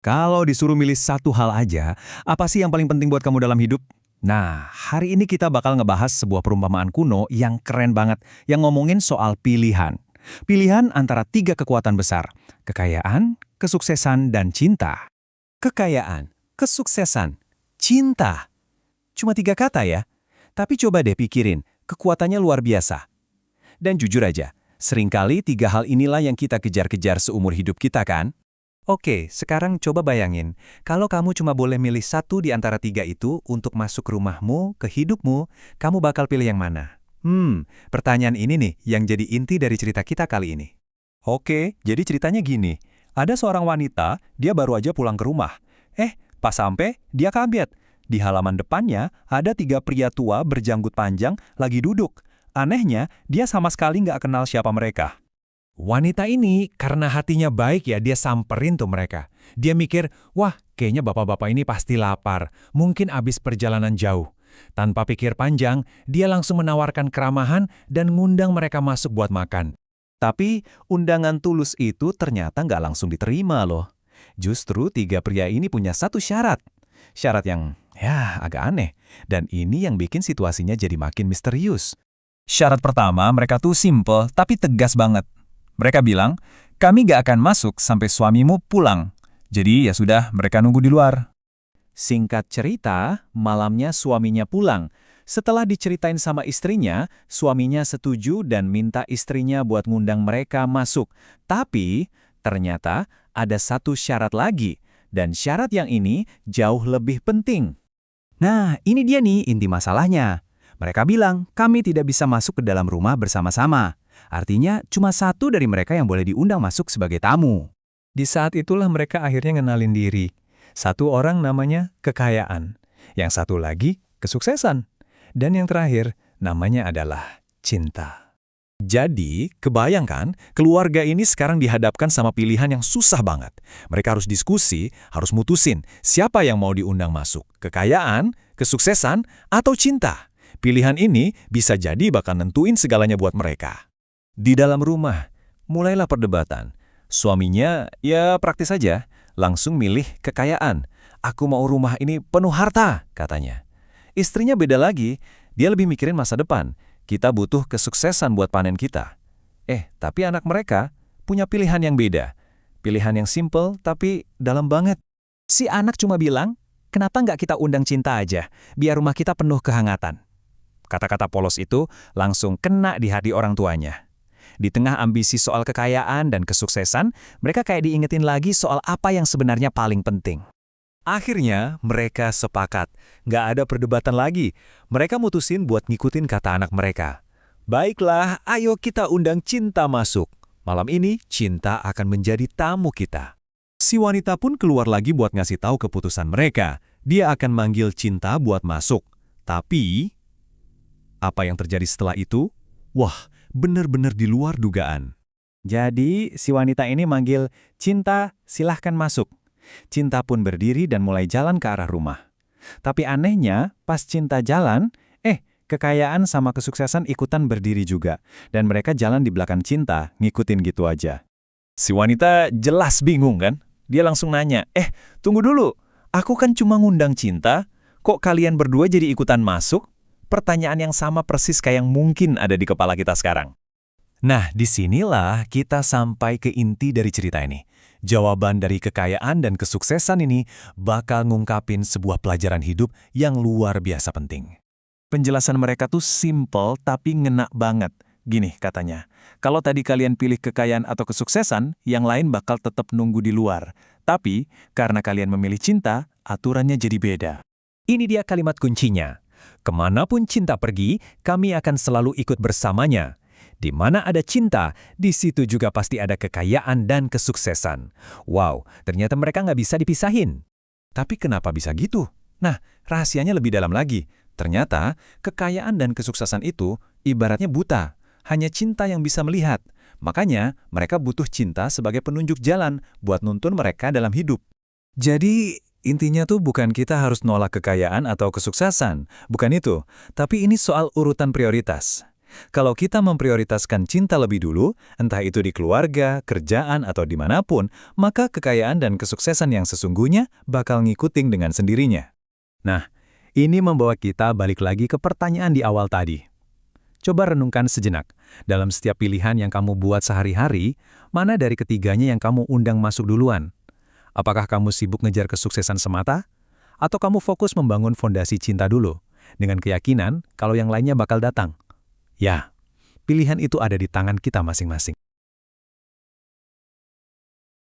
Kalau disuruh milih satu hal aja, apa sih yang paling penting buat kamu dalam hidup? Nah, hari ini kita bakal ngebahas sebuah perumpamaan kuno yang keren banget, yang ngomongin soal pilihan. Pilihan antara tiga kekuatan besar, kekayaan, kesuksesan, dan cinta. Kekayaan, kesuksesan, cinta. Cuma tiga kata ya, tapi coba deh pikirin, kekuatannya luar biasa. Dan jujur aja, seringkali tiga hal inilah yang kita kejar-kejar seumur hidup kita kan? Oke, sekarang coba bayangin, kalau kamu cuma boleh milih satu di antara tiga itu untuk masuk ke rumahmu, ke hidupmu, kamu bakal pilih yang mana? Pertanyaan ini nih yang jadi inti dari cerita kita kali ini. Oke, jadi ceritanya gini. Ada seorang wanita, dia baru aja pulang ke rumah. Pas sampai, dia kaget. Di halaman depannya, ada tiga pria tua berjanggut panjang lagi duduk. Anehnya, dia sama sekali nggak kenal siapa mereka. Wanita ini karena hatinya baik ya dia samperin tuh mereka. Dia mikir, wah kayaknya bapak-bapak ini pasti lapar, mungkin abis perjalanan jauh. Tanpa pikir panjang, dia langsung menawarkan keramahan dan ngundang mereka masuk buat makan. Tapi undangan tulus itu ternyata nggak langsung diterima loh. Justru tiga pria ini punya satu syarat. Syarat yang ya agak aneh. Dan ini yang bikin situasinya jadi makin misterius. Syarat pertama mereka tuh simple tapi tegas banget. Mereka bilang, kami gak akan masuk sampai suamimu pulang. Jadi ya sudah, mereka nunggu di luar. Singkat cerita, malamnya suaminya pulang. Setelah diceritain sama istrinya, suaminya setuju dan minta istrinya buat ngundang mereka masuk. Tapi, ternyata ada satu syarat lagi. Dan syarat yang ini jauh lebih penting. Nah, ini dia nih inti masalahnya. Mereka bilang, kami tidak bisa masuk ke dalam rumah bersama-sama. Artinya, cuma satu dari mereka yang boleh diundang masuk sebagai tamu. Di saat itulah mereka akhirnya ngenalin diri. Satu orang namanya kekayaan. Yang satu lagi, kesuksesan. Dan yang terakhir, namanya adalah cinta. Jadi, kebayangkan, keluarga ini sekarang dihadapkan sama pilihan yang susah banget. Mereka harus diskusi, harus mutusin siapa yang mau diundang masuk. Kekayaan, kesuksesan, atau cinta. Pilihan ini bisa jadi bakal nentuin segalanya buat mereka. Di dalam rumah, mulailah perdebatan. Suaminya, ya praktis saja, langsung milih kekayaan. Aku mau rumah ini penuh harta, katanya. Istrinya beda lagi, dia lebih mikirin masa depan. Kita butuh kesuksesan buat panen kita. Tapi anak mereka punya pilihan yang beda. Pilihan yang simple tapi dalam banget. Si anak cuma bilang, kenapa nggak kita undang cinta aja, biar rumah kita penuh kehangatan. Kata-kata polos itu langsung kena di hati orang tuanya. Di tengah ambisi soal kekayaan dan kesuksesan, mereka kayak diingetin lagi soal apa yang sebenarnya paling penting. Akhirnya, mereka sepakat. Nggak ada perdebatan lagi. Mereka mutusin buat ngikutin kata anak mereka. Baiklah, ayo kita undang cinta masuk. Malam ini, cinta akan menjadi tamu kita. Si wanita pun keluar lagi buat ngasih tahu keputusan mereka. Dia akan manggil cinta buat masuk. Tapi, apa yang terjadi setelah itu? Wah, benar-benar di luar dugaan. Jadi, si wanita ini manggil, cinta silahkan masuk. Cinta pun berdiri dan mulai jalan ke arah rumah. Tapi anehnya, pas cinta jalan, kekayaan sama kesuksesan ikutan berdiri juga. Dan mereka jalan di belakang cinta, ngikutin gitu aja. Si wanita jelas bingung kan? Dia langsung nanya, tunggu dulu, aku kan cuma ngundang cinta, kok kalian berdua jadi ikutan masuk? Pertanyaan yang sama persis kayak yang mungkin ada di kepala kita sekarang. Nah, disinilah kita sampai ke inti dari cerita ini. Jawaban dari kekayaan dan kesuksesan ini bakal ngungkapin sebuah pelajaran hidup yang luar biasa penting. Penjelasan mereka tuh simple tapi ngena banget. Gini katanya, kalau tadi kalian pilih kekayaan atau kesuksesan, yang lain bakal tetap nunggu di luar. Tapi, karena kalian memilih cinta, aturannya jadi beda. Ini dia kalimat kuncinya. Kemanapun cinta pergi, kami akan selalu ikut bersamanya. Di mana ada cinta, di situ juga pasti ada kekayaan dan kesuksesan. Wow, ternyata mereka nggak bisa dipisahin. Tapi kenapa bisa gitu? Nah, rahasianya lebih dalam lagi. Ternyata, kekayaan dan kesuksesan itu ibaratnya buta. Hanya cinta yang bisa melihat. Makanya, mereka butuh cinta sebagai penunjuk jalan buat nuntun mereka dalam hidup. Jadi, intinya tuh bukan kita harus nolak kekayaan atau kesuksesan. Bukan itu. Tapi ini soal urutan prioritas. Kalau kita memprioritaskan cinta lebih dulu, entah itu di keluarga, kerjaan, atau dimanapun, maka kekayaan dan kesuksesan yang sesungguhnya bakal ngikutin dengan sendirinya. Nah, ini membawa kita balik lagi ke pertanyaan di awal tadi. Coba renungkan sejenak. Dalam setiap pilihan yang kamu buat sehari-hari, mana dari ketiganya yang kamu undang masuk duluan? Apakah kamu sibuk ngejar kesuksesan semata? Atau kamu fokus membangun fondasi cinta dulu, dengan keyakinan kalau yang lainnya bakal datang? Ya, pilihan itu ada di tangan kita masing-masing.